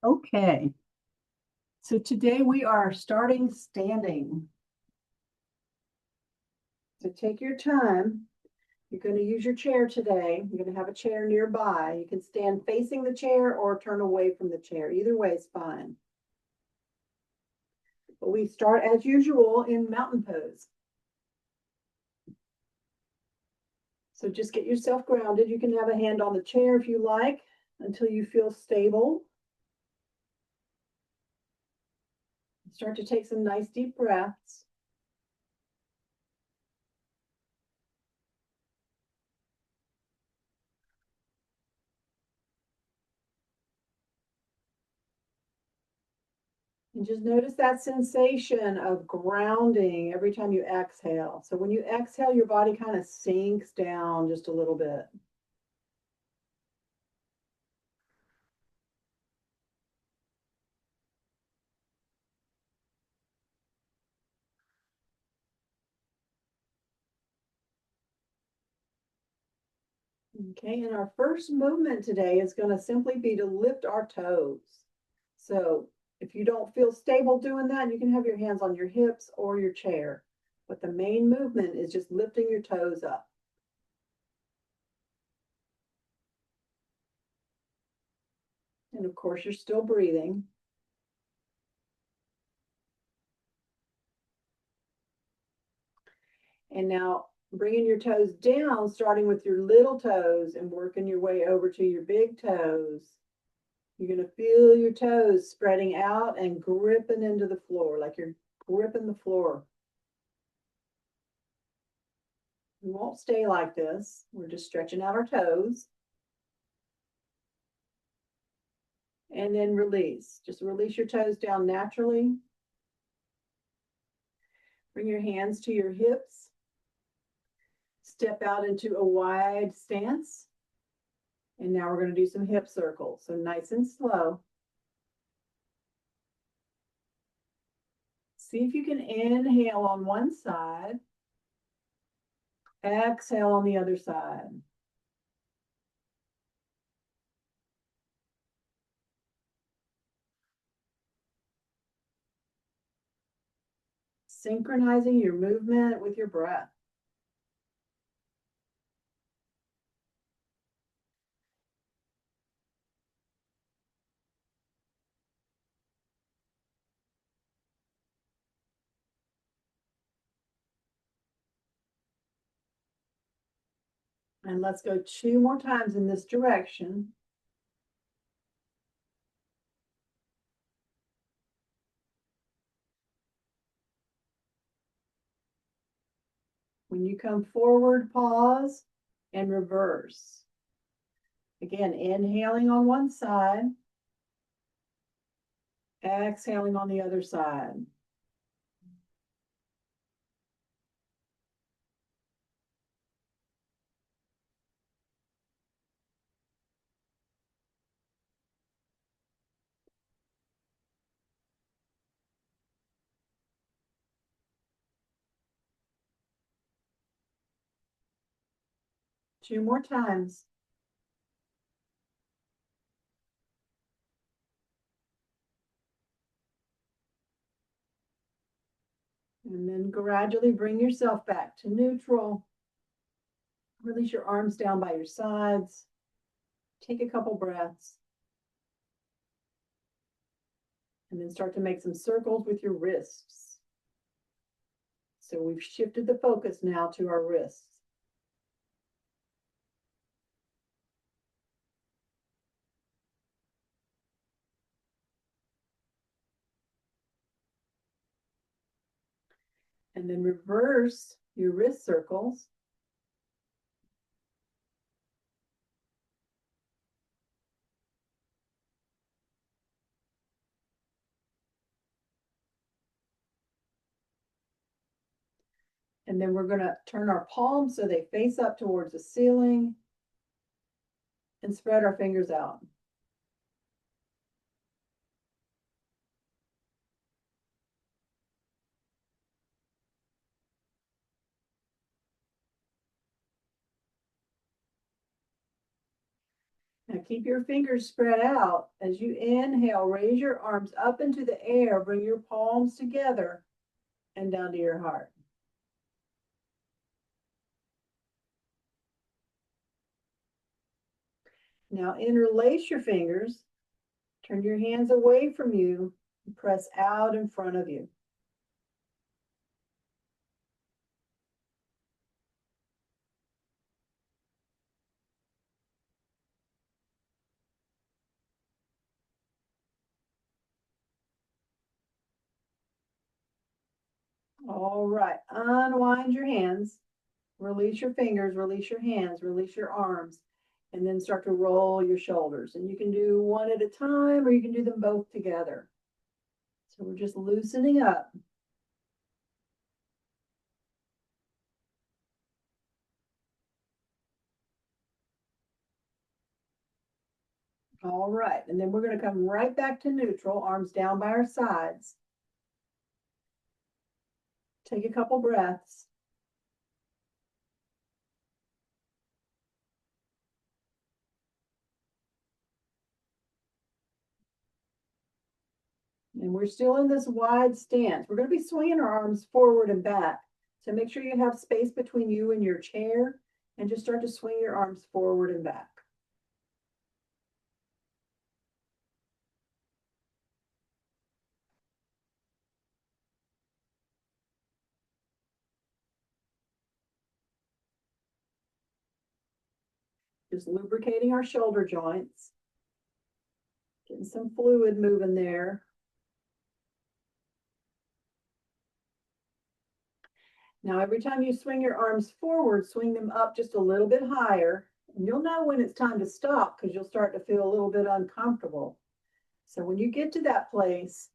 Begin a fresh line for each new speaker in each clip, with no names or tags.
Okay, so today we are starting standing. So take your time. You're going to use your chair today. You're going to have a chair nearby. You can stand facing the chair or turn away from the chair. Either way is fine. But we start as usual in mountain pose. So just get yourself grounded. You can have a hand on the chair if you like until you feel stable. Start to take some nice deep breaths. And just notice that sensation of grounding every time you exhale. So when you exhale, your body kind of sinks down just a little bit. Okay, and our first movement today is going to simply be to lift our toes. So if you don't feel stable doing that, you can have your hands on your hips or your chair. But the main movement is just lifting your toes up. And of course, you're still breathing. And now bringing your toes down, starting with your little toes and working your way over to your big toes. You're going to feel your toes spreading out and gripping into the floor, like you're gripping the floor. We won't stay like this. We're just stretching out our toes. And then release. Just release your toes down naturally. Bring your hands to your hips. Step out into a wide stance. And now we're going to do some hip circles. So nice and slow. See if you can inhale on one side. Exhale on the other side. Synchronizing your movement with your breath. And let's go 2 more times in this direction. When you come forward, pause and reverse. Again, inhaling on one side, exhaling on the other side. Two more times. And then gradually bring yourself back to neutral. Release your arms down by your sides. Take a couple breaths. And then start to make some circles with your wrists. So we've shifted the focus now to our wrists. And then reverse your wrist circles. And then we're going to turn our palms so they face up towards the ceiling and spread our fingers out. Now keep your fingers spread out. As you inhale, raise your arms up into the air, bring your palms together and down to your heart. Now interlace your fingers, turn your hands away from you, and press out in front of you. All right, unwind your hands, release your fingers, release your hands, release your arms, and then start to roll your shoulders. And you can do one at a time or you can do them both together. So we're just loosening up. All right, and then we're going to come right back to neutral, arms down by our sides. Take a couple breaths. And we're still in this wide stance. We're going to be swinging our arms forward and back. So make sure you have space between you and your chair and just start to swing your arms forward and back. Just lubricating our shoulder joints. Getting some fluid moving there. Now, every time you swing your arms forward, swing them up just a little bit higher. And you'll know when it's time to stop because you'll start to feel a little bit uncomfortable. So when you get to that place,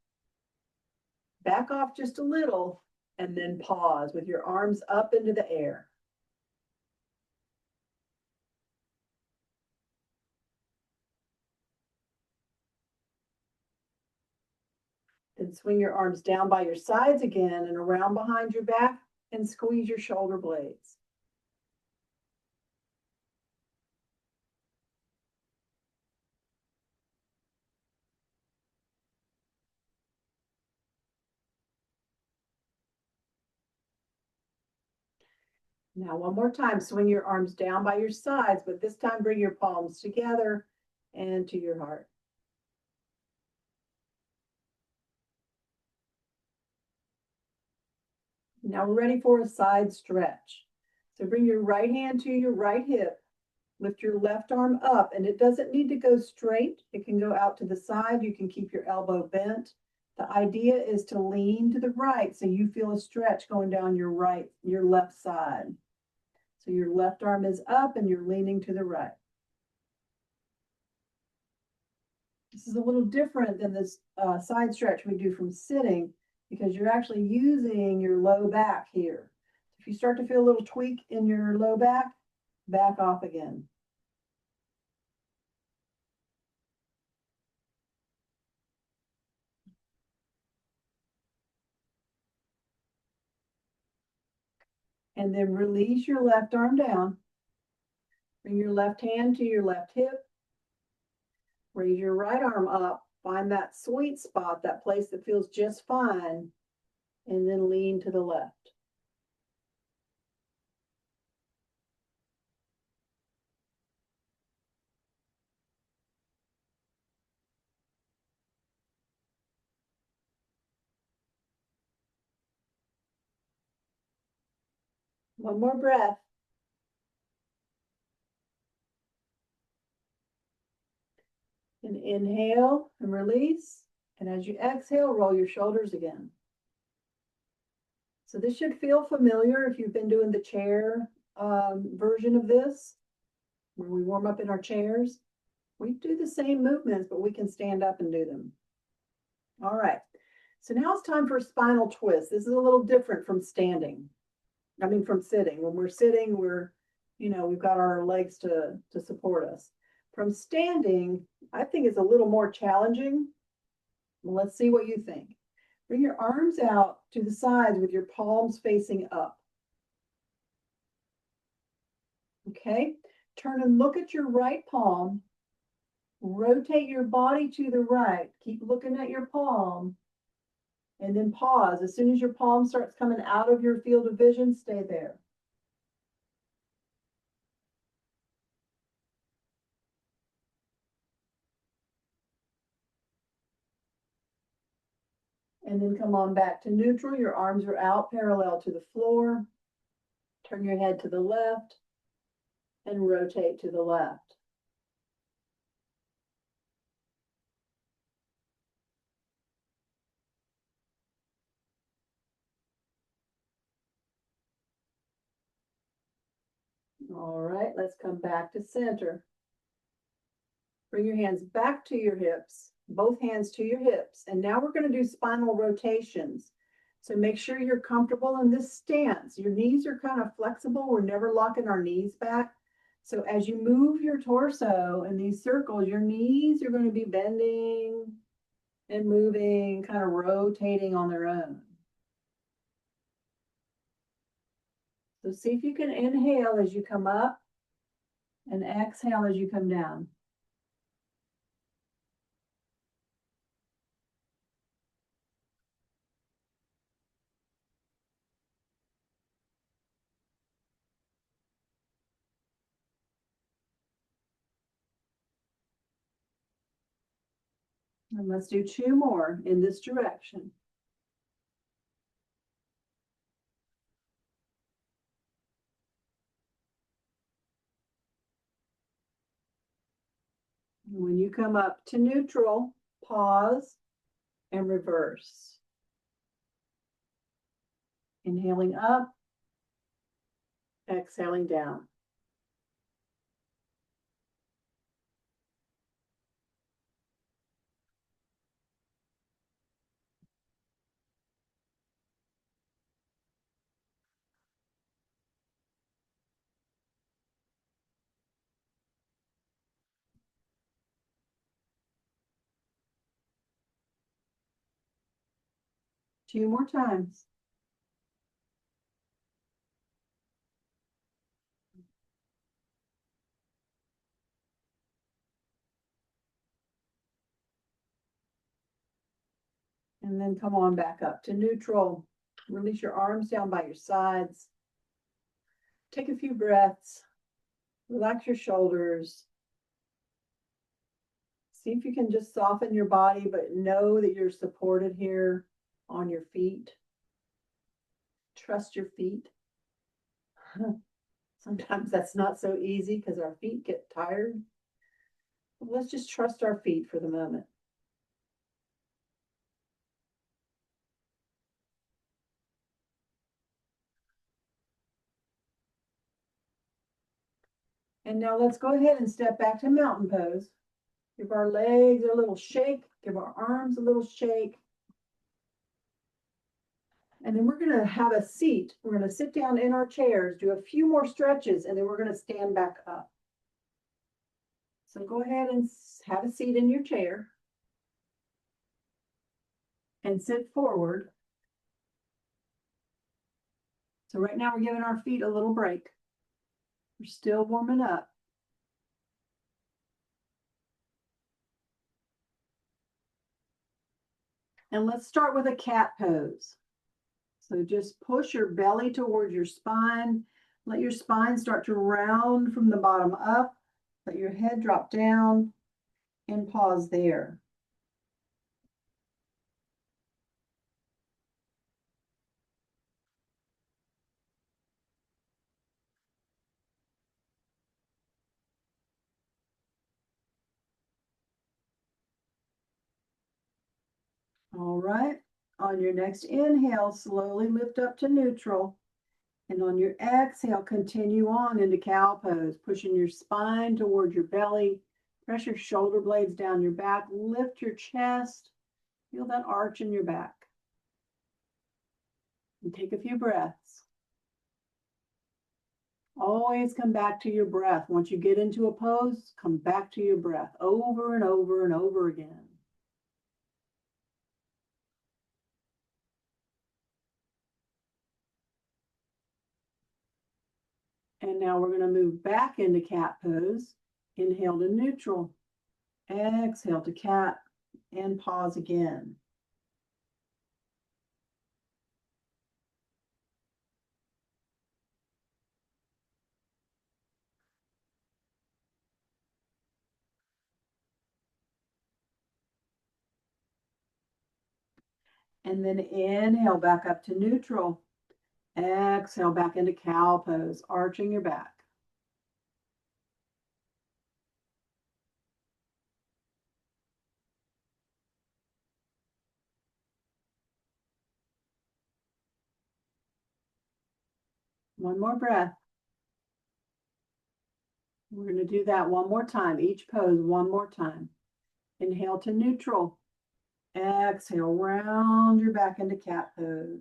back off just a little and then pause with your arms up into the air. Then swing your arms down by your sides again and around behind your back and squeeze your shoulder blades. Now, one more time, swing your arms down by your sides, but this time bring your palms together and to your heart. Now we're ready for a side stretch. So bring your right hand to your right hip, lift your left arm up, and it doesn't need to go straight. It can go out to the side. You can keep your elbow bent. The idea is to lean to the right so you feel a stretch going down your left side. So your left arm is up and you're leaning to the right. This is a little different than this side stretch we do from sitting because you're actually using your low back here. If you start to feel a little tweak in your low back, back off again. And then release your left arm down. Bring your left hand to your left hip. Raise your right arm up. Find that sweet spot, that place that feels just fine. And then lean to the left. One more breath. And inhale and release. And as you exhale, roll your shoulders again. So this should feel familiar if you've been doing the chair version of this, where we warm up in our chairs. We do the same movements, but we can stand up and do them. All right. So now it's time for a spinal twist. This is a little different from standing. I mean, from sitting. When we're sitting, we've got our legs to support us. From standing, I think it's a little more challenging. Well, let's see what you think. Bring your arms out to the sides with your palms facing up. Okay, turn and look at your right palm Rotate your body to the right. Keep looking at your palm. And then pause. As soon as your palm starts coming out of your field of vision, stay there. And then come on back to neutral. Your arms are out parallel to the floor. Turn your head to the left and rotate to the left. All right, let's come back to center. Bring your hands back to your hips, both hands to your hips. And now we're going to do spinal rotations. So make sure you're comfortable in this stance. Your knees are kind of flexible. We're never locking our knees back. So as you move your torso in these circles, your knees are going to be bending and moving, kind of rotating on their own. So see if you can inhale as you come up and exhale as you come down. And let's do 2 more in this direction. When you come up to neutral, pause and reverse. Inhaling up, exhaling down. Two more times. And then come on back up to neutral. Release your arms down by your sides. Take a few breaths. Relax your shoulders. See if you can just soften your body, but know that you're supported here on your feet. Trust your feet. Sometimes that's not so easy because our feet get tired. But let's just trust our feet for the moment. And now let's go ahead and step back to mountain pose. Give our legs a little shake, give our arms a little shake. And then we're gonna have a seat. We're gonna sit down in our chairs, do a few more stretches, and then we're gonna stand back up. So go ahead and have a seat in your chair and sit forward. So right now we're giving our feet a little break. We're still warming up. And let's start with a cat pose. So just push your belly towards your spine. Let your spine start to round from the bottom up. Let your head drop down and pause there. All right. On your next inhale, slowly lift up to neutral. And on your exhale, continue on into cow pose, pushing your spine towards your belly. Press your shoulder blades down your back. Lift your chest. Feel that arch in your back. And take a few breaths. Always come back to your breath. Once you get into a pose, come back to your breath over and over and over again. And now we're going to move back into cat pose. Inhale to neutral. Exhale to cat and pause again. And then inhale back up to neutral. Exhale back into cow pose, arching your back. One more breath. We're going to do that one more time, each pose one more time. Inhale to neutral. Exhale, round your back into cat pose.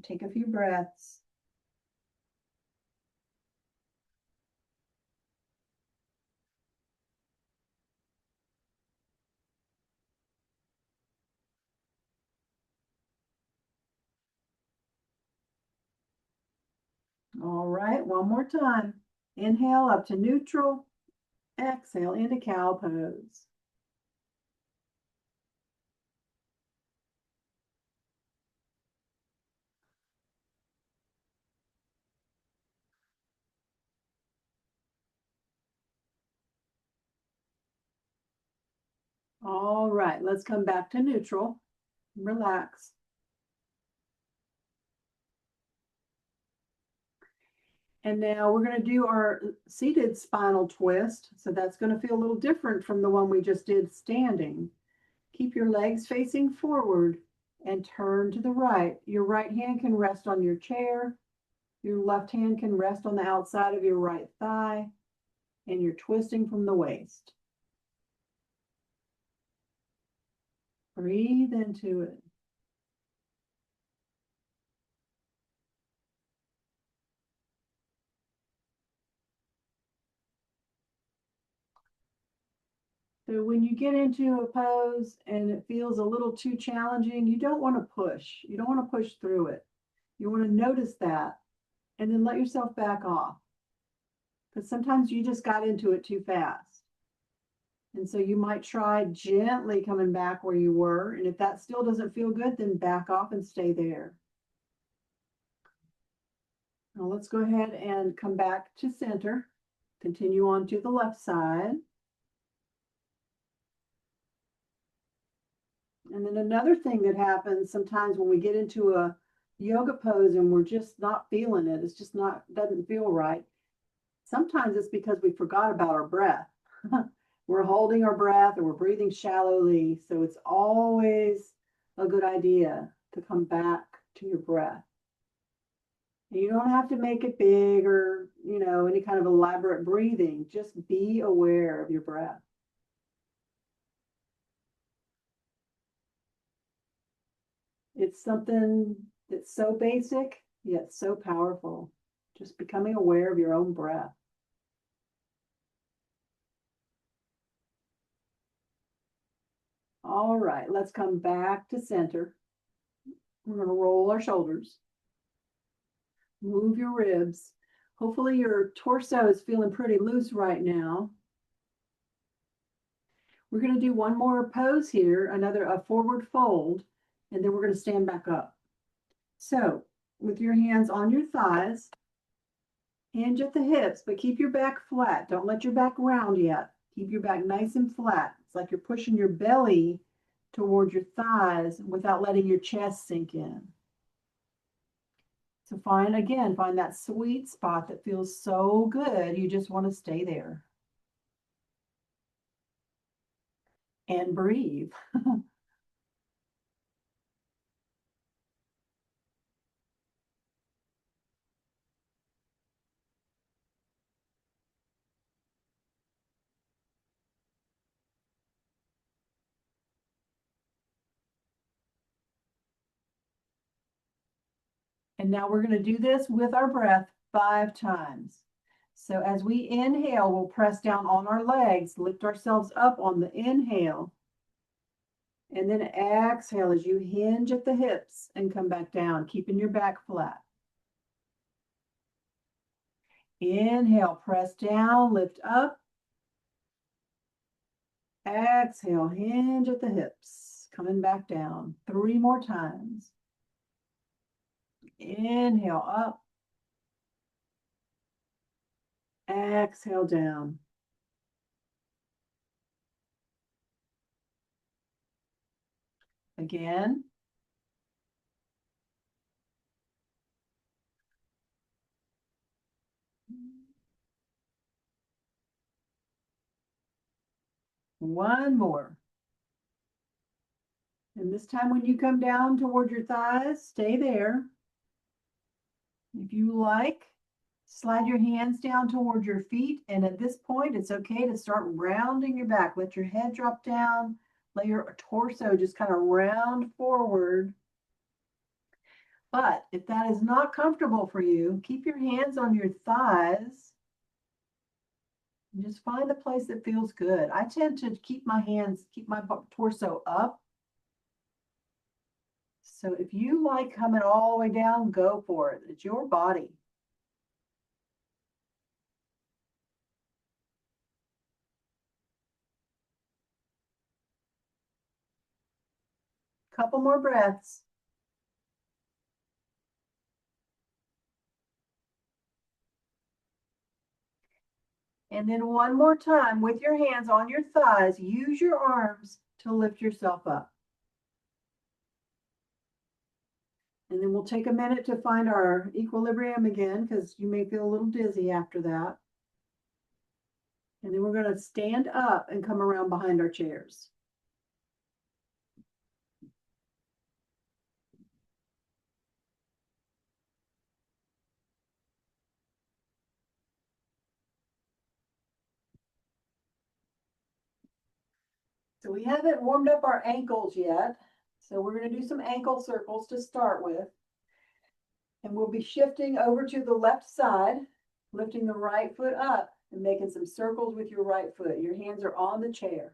Take a few breaths. All right, one more time. Inhale up to neutral. Exhale into cow pose. All right, let's come back to neutral. Relax. And now we're going to do our seated spinal twist. So that's going to feel a little different from the one we just did standing. Keep your legs facing forward and turn to the right. Your right hand can rest on your chair. Your left hand can rest on the outside of your right thigh, and you're twisting from the waist. Breathe into it. So when you get into a pose and it feels a little too challenging, you don't want to push. You don't want to push through it. You want to notice that and then let yourself back off. Because sometimes you just got into it too fast. And so you might try gently coming back where you were. And if that still doesn't feel good, then back off and stay there. Now let's go ahead and come back to center. Continue on to the left side. And then another thing that happens sometimes when we get into a yoga pose and we're just not feeling it, it's just not, doesn't feel right. Sometimes it's because we forgot about our breath. We're holding our breath or we're breathing shallowly. So it's always a good idea to come back to your breath. And you don't have to make it big or, any kind of elaborate breathing. Just be aware of your breath. It's something that's so basic, yet so powerful. Just becoming aware of your own breath. All right, let's come back to center. We're going to roll our shoulders. Move your ribs. Hopefully your torso is feeling pretty loose right now. We're going to do one more pose here, a forward fold, and then we're going to stand back up. So with your hands on your thighs, hinge at the hips, but keep your back flat. Don't let your back round yet. Keep your back nice and flat. It's like you're pushing your belly towards your thighs without letting your chest sink in. So find that sweet spot that feels so good. You just want to stay there. And breathe. And now we're going to do this with our breath 5 times. So as we inhale, we'll press down on our legs, lift ourselves up on the inhale. And then exhale as you hinge at the hips and come back down, keeping your back flat. Inhale, press down, lift up. Exhale, hinge at the hips, coming back down. 3 more times. Inhale up. Exhale down. Again. One more. And this time when you come down toward your thighs, stay there. If you like, slide your hands down toward your feet. And at this point, it's okay to start rounding your back. Let your head drop down. Let your torso just kind of round forward. But if that is not comfortable for you, keep your hands on your thighs. And just find the place that feels good. I tend to keep my torso up. So if you like coming all the way down, go for it. It's your body. Couple more breaths. And then one more time with your hands on your thighs, use your arms to lift yourself up. And then we'll take a minute to find our equilibrium again because you may feel a little dizzy after that. And then we're going to stand up and come around behind our chairs. So we haven't warmed up our ankles yet. So we're going to do some ankle circles to start with. And we'll be shifting over to the left side, lifting the right foot up and making some circles with your right foot. Your hands are on the chair.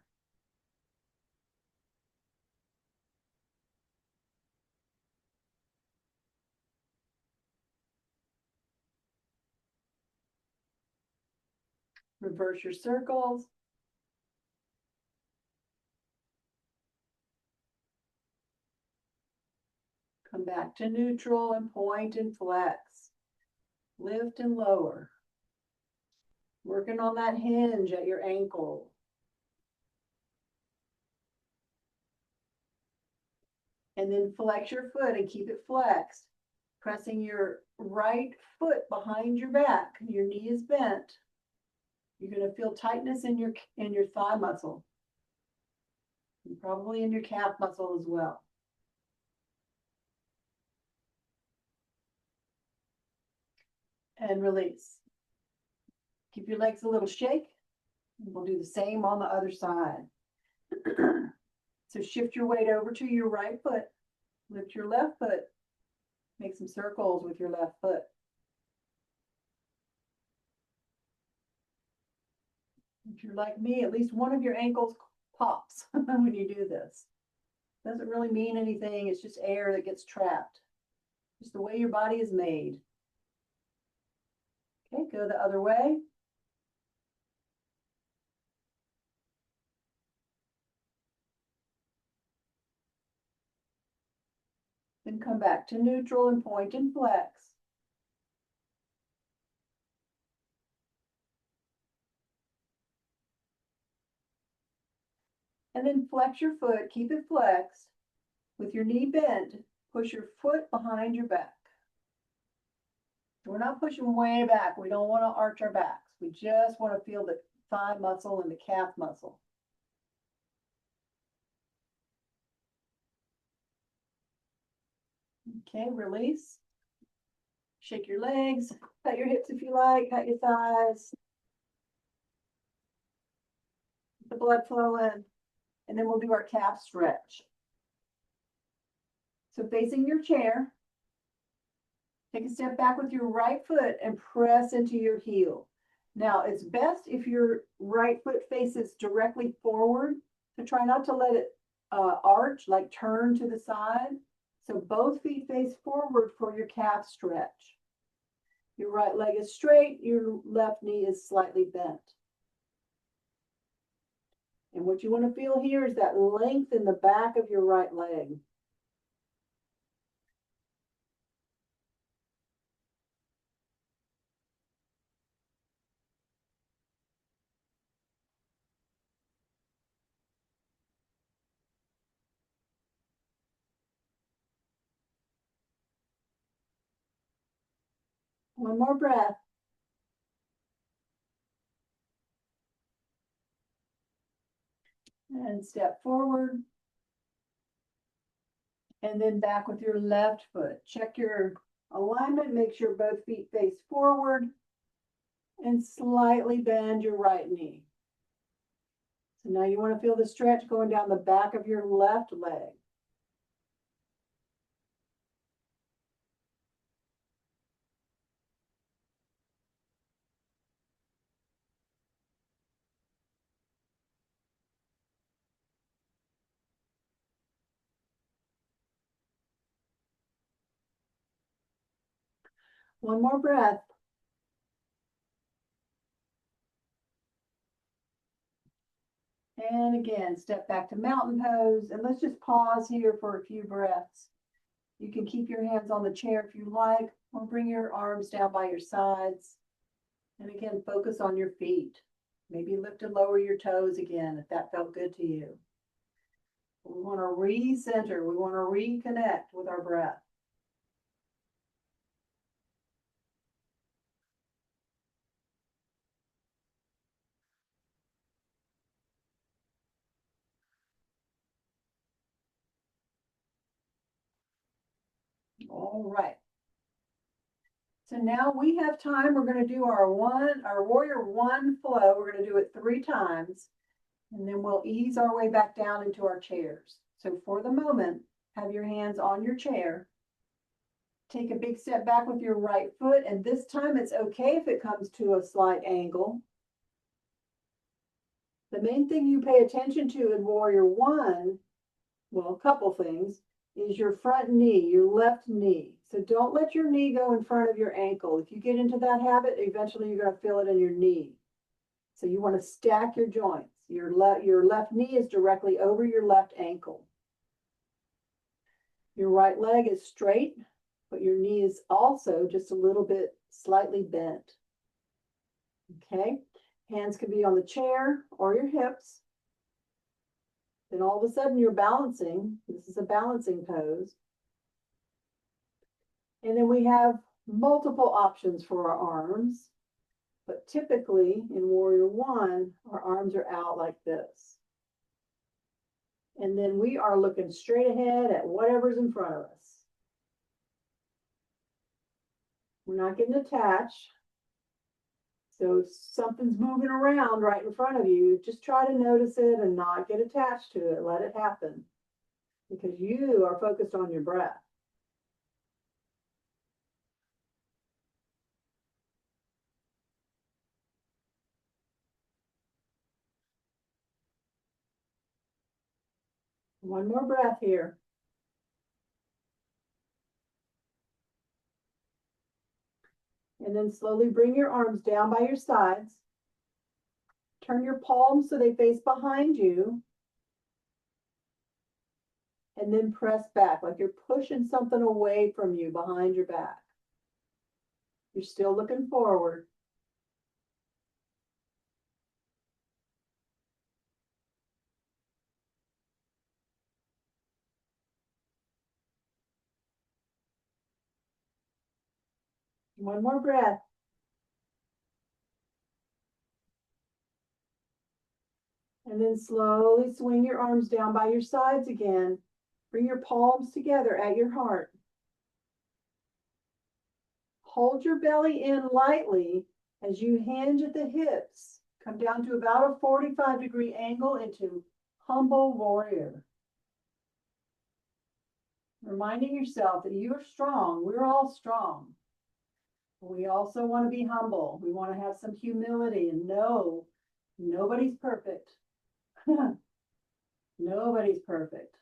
Reverse your circles. Come back to neutral and point and flex. Lift and lower. Working on that hinge at your ankle. And then flex your foot and keep it flexed. Pressing your right foot behind your back. Your knee is bent. You're going to feel tightness in your thigh muscle. And probably in your calf muscle as well. And release. Keep your legs a little shake. We'll do the same on the other side. So shift your weight over to your right foot. Lift your left foot. Make some circles with your left foot. If you're like me, at least one of your ankles pops when you do this. Doesn't really mean anything. It's just air that gets trapped. Just the way your body is made. Okay, go the other way. Then come back to neutral and point and flex. And then flex your foot, keep it flexed. With your knee bent, push your foot behind your back. We're not pushing way back. We don't want to arch our backs. We just want to feel the thigh muscle and the calf muscle. Okay, release. Shake your legs, cut your hips if you like, cut your thighs. Get the blood flowing. And then we'll do our calf stretch. So facing your chair, take a step back with your right foot and press into your heel. Now, it's best if your right foot faces directly forward. So try not to let it arch, like turn to the side. So both feet face forward for your calf stretch. Your right leg is straight, your left knee is slightly bent. And what you want to feel here is that length in the back of your right leg. One more breath. And step forward. And then back with your left foot. Check your alignment, make sure both feet face forward, and slightly bend your right knee. So now you want to feel the stretch going down the back of your left leg. One more breath. And again, step back to mountain pose. And let's just pause here for a few breaths. You can keep your hands on the chair if you like, or bring your arms down by your sides. And again, focus on your feet. Maybe lift and lower your toes again if that felt good to you. We want to recenter. We want to reconnect with our breath. All right. So now we have time. We're going to do our warrior one flow. We're going to do it 3 times, and then we'll ease our way back down into our chairs. So for the moment, have your hands on your chair. Take a big step back with your right foot, and this time it's okay if it comes to a slight angle. The main thing you pay attention to in warrior one, well, a couple things, is your front knee, your left knee. So don't let your knee go in front of your ankle. If you get into that habit, eventually you're going to feel it in your knee. So you want to stack your joints. Your left knee is directly over your left ankle. Your right leg is straight, but your knee is also just a little bit slightly bent. Okay, hands can be on the chair or your hips. Then all of a sudden you're balancing. This is a balancing pose. And then we have multiple options for our arms, but typically in warrior one, our arms are out like this. And then we are looking straight ahead at whatever's in front of us. We're not getting attached. So if something's moving around right in front of you, just try to notice it and not get attached to it. Let it happen because you are focused on your breath. One more breath here. And then slowly bring your arms down by your sides. Turn your palms so they face behind you. And then press back like you're pushing something away from you behind your back. You're still looking forward. One more breath. And then slowly swing your arms down by your sides again. Bring your palms together at your heart. Hold your belly in lightly as you hinge at the hips. Come down to about a 45-degree angle into humble warrior. Reminding yourself that you're strong. We're all strong. We also want to be humble. We want to have some humility and know nobody's perfect. Nobody's perfect.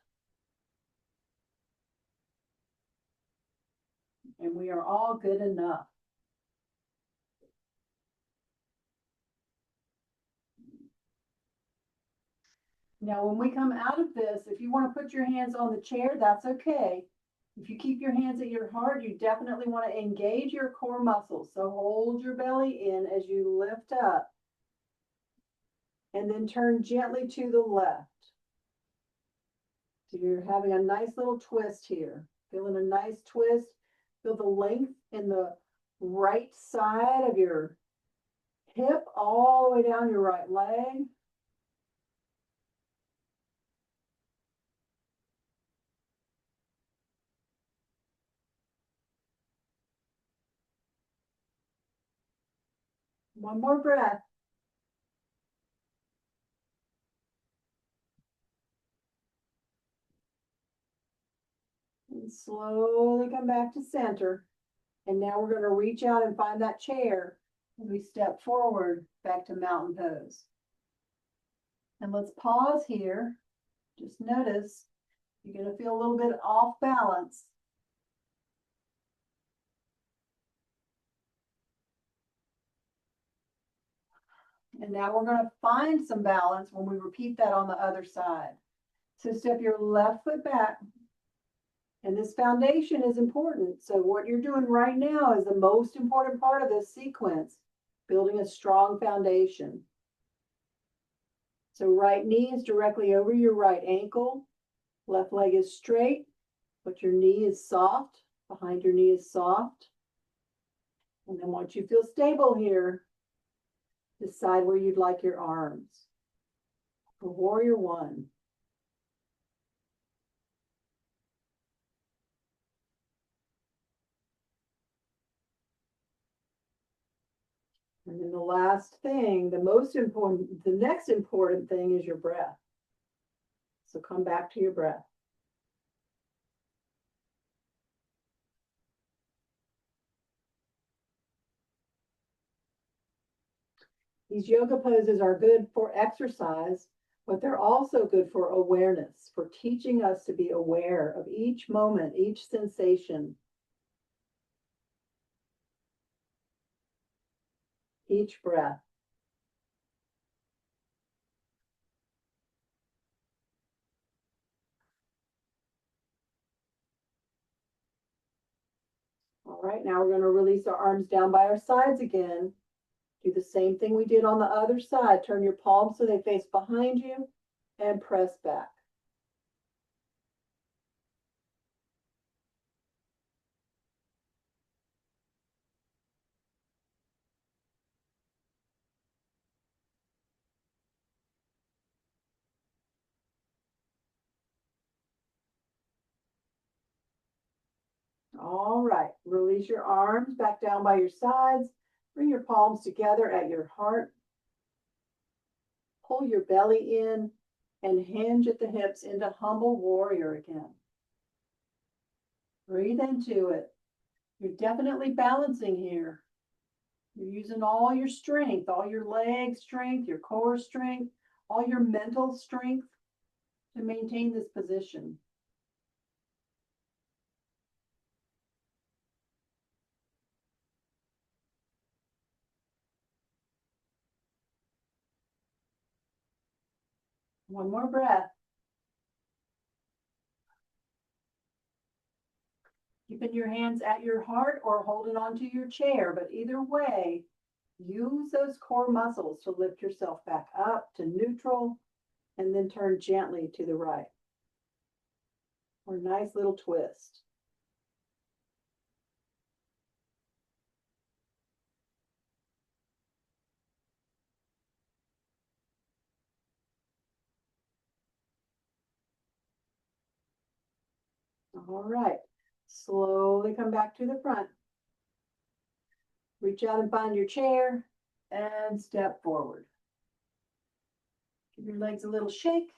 And we are all good enough. Now, when we come out of this, if you want to put your hands on the chair, that's okay. If you keep your hands at your heart, you definitely want to engage your core muscles. So hold your belly in as you lift up. And then turn gently to the left. So you're having a nice little twist here. Feeling a nice twist. Feel the length in the right side of your hip all the way down your right leg. One more breath. And slowly come back to center. And now we're going to reach out and find that chair as we step forward back to mountain pose. And let's pause here. Just notice you're going to feel a little bit off balance. And now we're going to find some balance when we repeat that on the other side. So step your left foot back. And this foundation is important. So what you're doing right now is the most important part of this sequence, building a strong foundation. So right knee is directly over your right ankle. Left leg is straight, but your knee is soft. Behind your knee is soft. And then once you feel stable here, decide where you'd like your arms. For warrior one. And then the last thing, the next important thing is your breath. So come back to your breath. These yoga poses are good for exercise, but they're also good for awareness, for teaching us to be aware of each moment, each sensation, each breath. All right, now we're going to release our arms down by our sides again. Do the same thing we did on the other side. Turn your palms so they face behind you and press back. All right, release your arms back down by your sides. Bring your palms together at your heart. Pull your belly in and hinge at the hips into humble warrior again. Breathe into it. You're definitely balancing here. You're using all your strength, all your leg strength, your core strength, all your mental strength to maintain this position. One more breath. Keeping your hands at your heart or holding onto your chair, but either way, use those core muscles to lift yourself back up to neutral and then turn gently to the right. Or a nice little twist. All right, slowly come back to the front. Reach out and find your chair and step forward. Give your legs a little shake.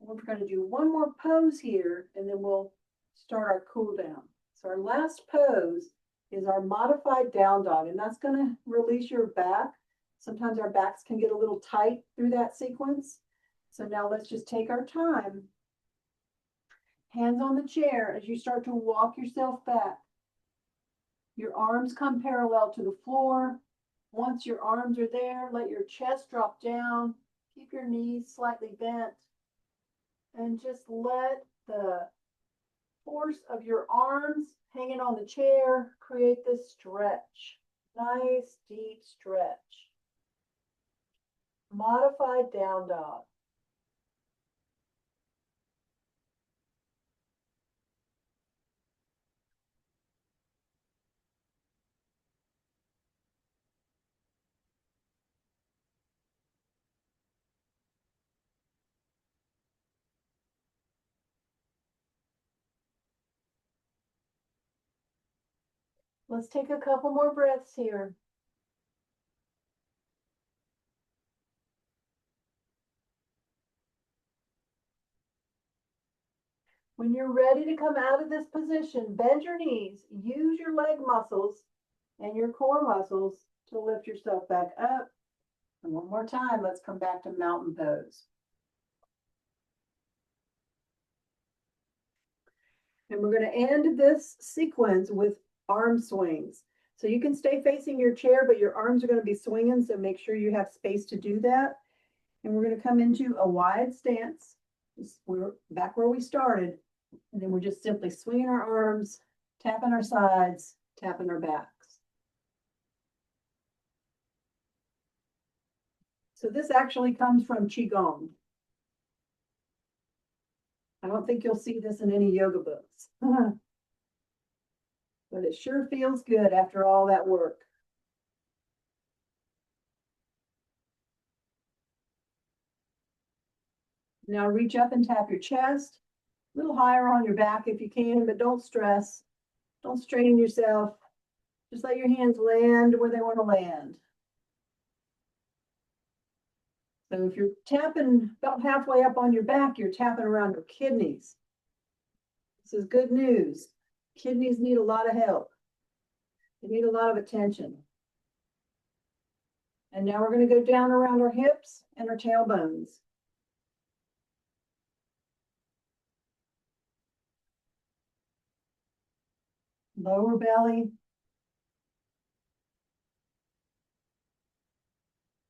We're going to do one more pose here and then we'll start our cool down. So our last pose is our modified down dog, and that's going to release your back. Sometimes our backs can get a little tight through that sequence. So now let's just take our time. Hands on the chair as you start to walk yourself back. Your arms come parallel to the floor. Once your arms are there, let your chest drop down. Keep your knees slightly bent and just let the force of your arms hanging on the chair create this stretch. Nice deep stretch. Modified down dog. Let's take a couple more breaths here. When you're ready to come out of this position, bend your knees, use your leg muscles and your core muscles to lift yourself back up. And one more time, let's come back to mountain pose. And we're going to end this sequence with arm swings. So you can stay facing your chair, but your arms are going to be swinging. So make sure you have space to do that. And we're going to come into a wide stance. We're back where we started. And then we're just simply swinging our arms, tapping our sides, tapping our backs. So this actually comes from Qigong. I don't think you'll see this in any yoga books. But it sure feels good after all that work. Now reach up and tap your chest, a little higher on your back if you can, but don't stress. Don't strain yourself. Just let your hands land where they want to land. So if you're tapping about halfway up on your back, you're tapping around your kidneys. This is good news. Kidneys need a lot of help. They need a lot of attention. And now we're going to go down around our hips and our tailbones. Lower belly.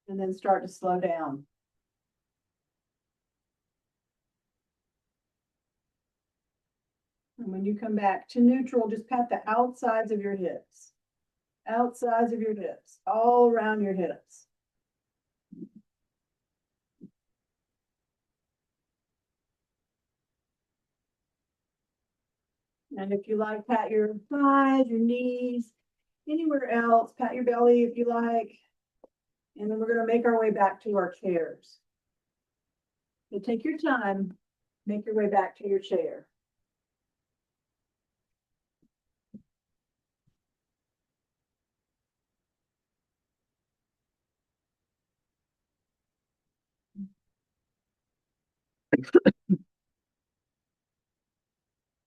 And then start to slow down. And when you come back to neutral, just pat the outsides of your hips. Outsides of your hips, all around your hips. And if you like, pat your thighs, your knees, anywhere else, pat your belly if you like. And then we're going to make our way back to our chairs. So take your time, make your way back to your chair.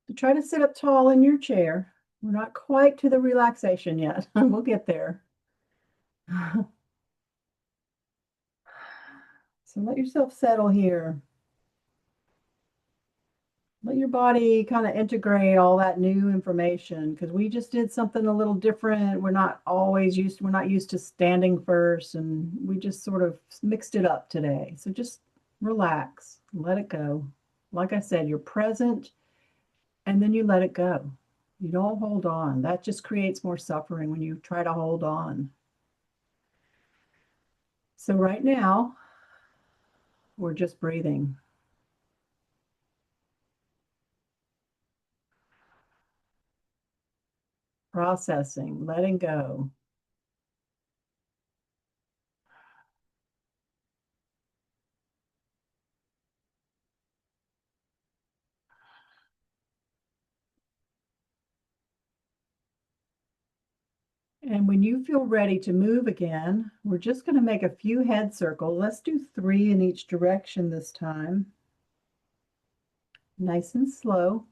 So try to sit up tall in your chair. We're not quite to the relaxation yet. We'll get there. So let yourself settle here. Let your body kind of integrate all that new information because we just did something a little different. We're not used to standing first, and we just sort of mixed it up today. So just relax, let it go. Like I said, you're present and then you let it go. You don't hold on. That just creates more suffering when you try to hold on. So right now, we're just breathing. Processing, letting go. And when you feel ready to move again, we're just going to make a few head circles. Let's do 3 in each direction this time. Nice and slow.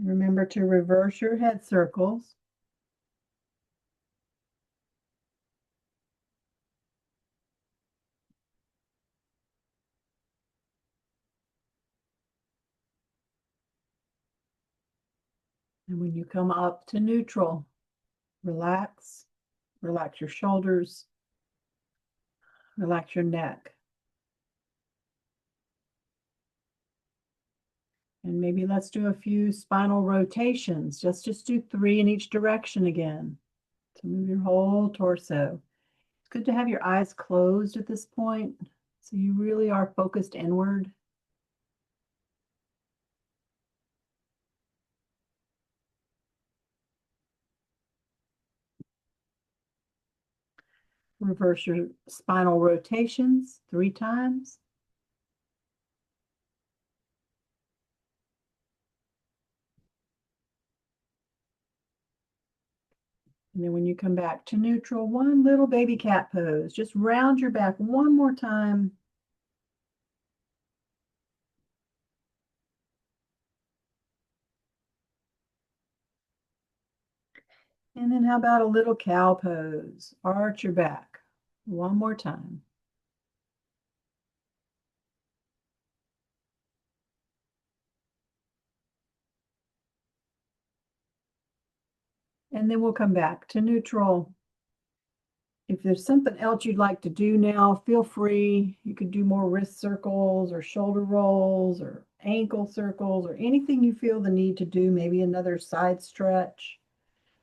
Remember to reverse your head circles. And when you come up to neutral, relax, relax your shoulders, relax your neck. And maybe let's do a few spinal rotations. Just do 3 in each direction again. So move your whole torso. It's good to have your eyes closed at this point, so you really are focused inward. Reverse your spinal rotations 3 times. And then when you come back to neutral, one little baby cat pose. Just round your back one more time. And then how about a little cow pose? Arch your back one more time. And then we'll come back to neutral. If there's something else you'd like to do now, feel free. You could do more wrist circles or shoulder rolls or ankle circles or anything you feel the need to do, maybe another side stretch.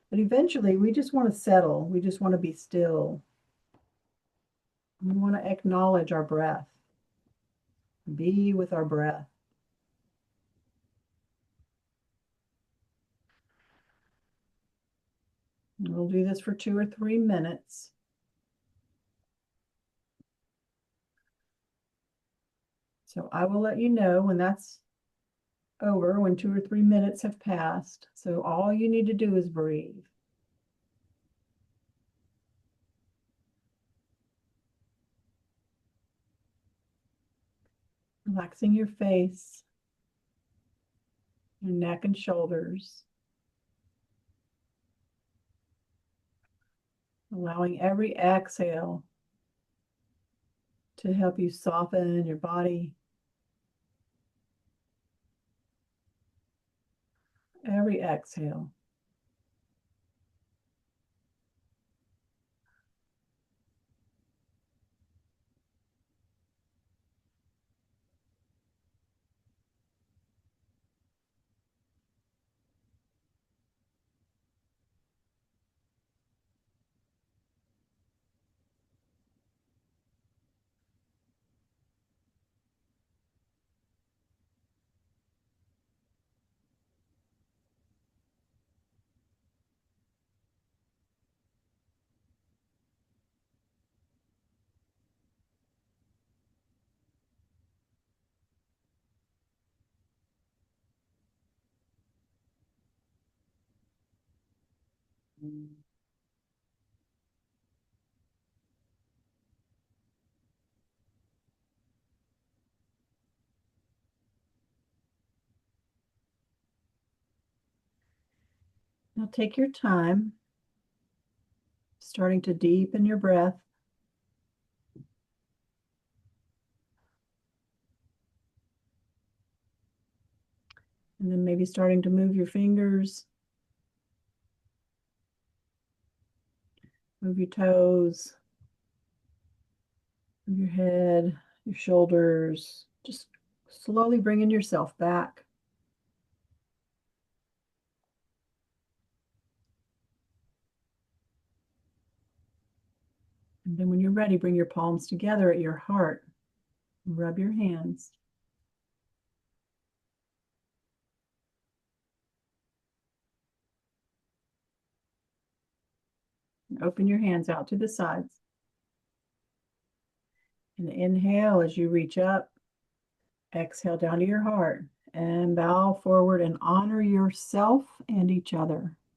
But eventually, we just want to settle. We just want to be still. We want to acknowledge our breath, be with our breath. And we'll do this for 2 or 3 minutes. So I will let you know when that's over, when 2 or 3 minutes have passed. So all you need to do is breathe. Relaxing your face, your neck and shoulders. Allowing every exhale to help you soften your body. Every exhale. Now take your time, starting to deepen your breath. And then maybe starting to move your fingers, move your toes, move your head, your shoulders, just slowly bringing yourself back. And then when you're ready, bring your palms together at your heart. Rub your hands. And open your hands out to the sides. And inhale as you reach up. Exhale down to your heart and bow forward and honor yourself and each other.